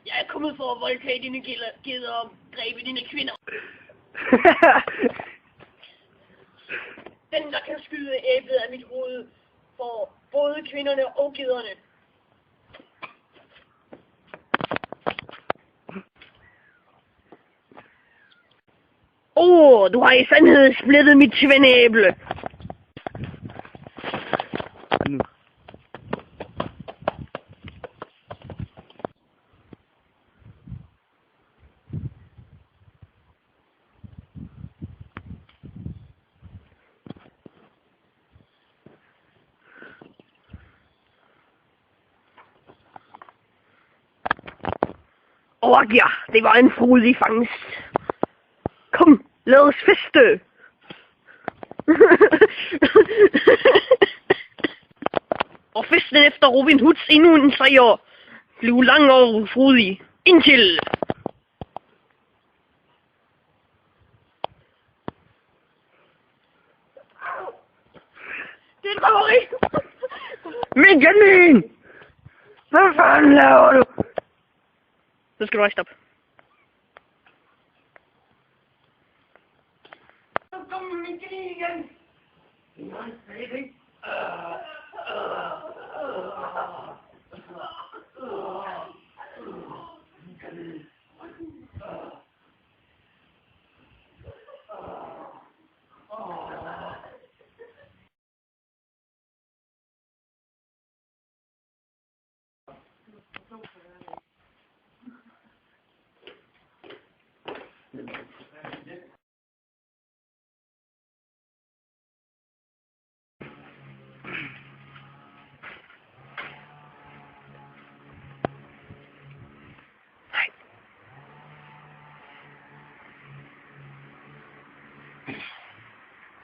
Jeg er kommet for at voldtage dine geder og dræbe dine kvinder. Den, der kan skyde æblet af mit hoved, for både kvinderne og gederne. Du har i sandhed splittet mit tvenæble. Ja, det var en frodig fangst. Kom, lad os feste. Og festen efter Robin Hoods endnu en sejr blev lang og frodig. Indtil... Det er et røveri. Mikanin! Hvad fanden laver du? Så skal du rejse op. Så kommer Mikanin igen!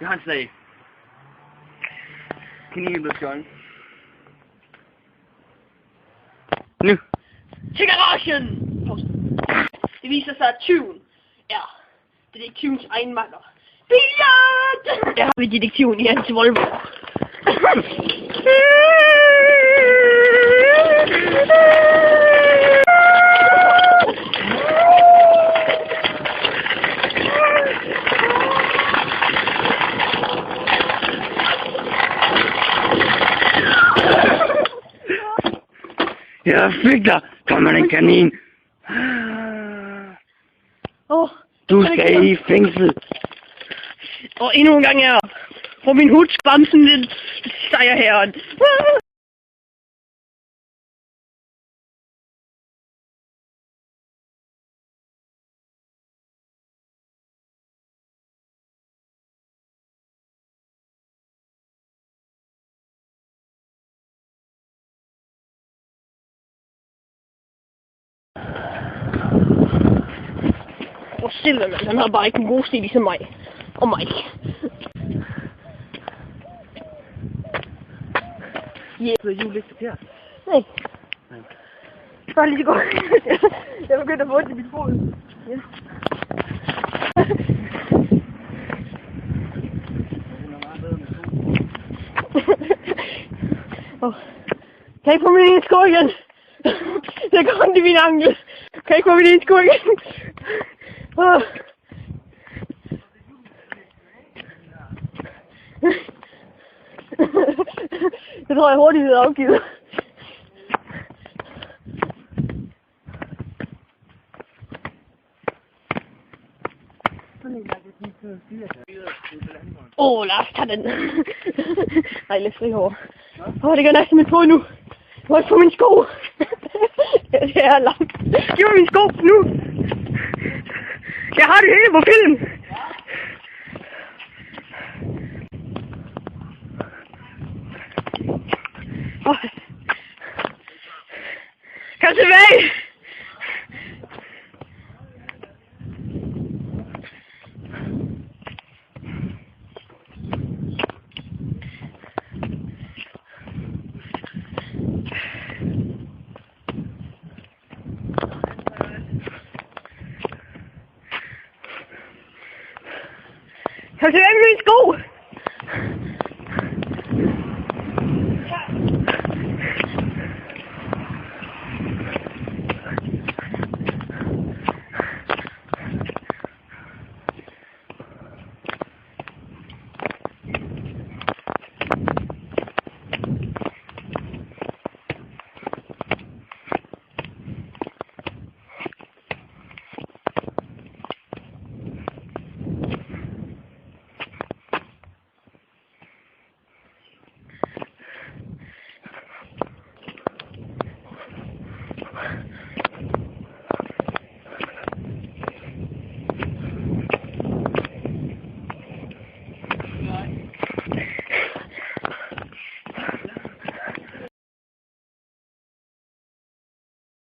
Jeg har en sag. Kaninen blev stjålet. Nu. Til garagen! Det viser sig, at tyven er detektivens egen makker. Billard! Der har vi detektiven i hans Volvo. Jeg fik dig! Kom med den kanin! Du skal i fængsel! Og endnu en gang er Robin Hoods bamsen lidt sejrherren. Og Silverman, han har bare ikke en god stil ligesom mig. Og mig. Så er Julie ikke her? Nej. Bare lige godt. Jeg begyndte at få ondt i mit fod. Ja. Kan jeg få min ene sko igen? Det går ondt i min ankel. Kan jeg ikke få min ene sko igen? Det tror jeg hurtigt er afgivet. Lad os tage den. Nej, lidt fri hår. Det gør næsten mit fod nu. Jeg må ikke få min sko. Det er langt. Giv mig min sko nu. Jeg har det hele på film. Kom tilbage! Kom tilbage med mine sko!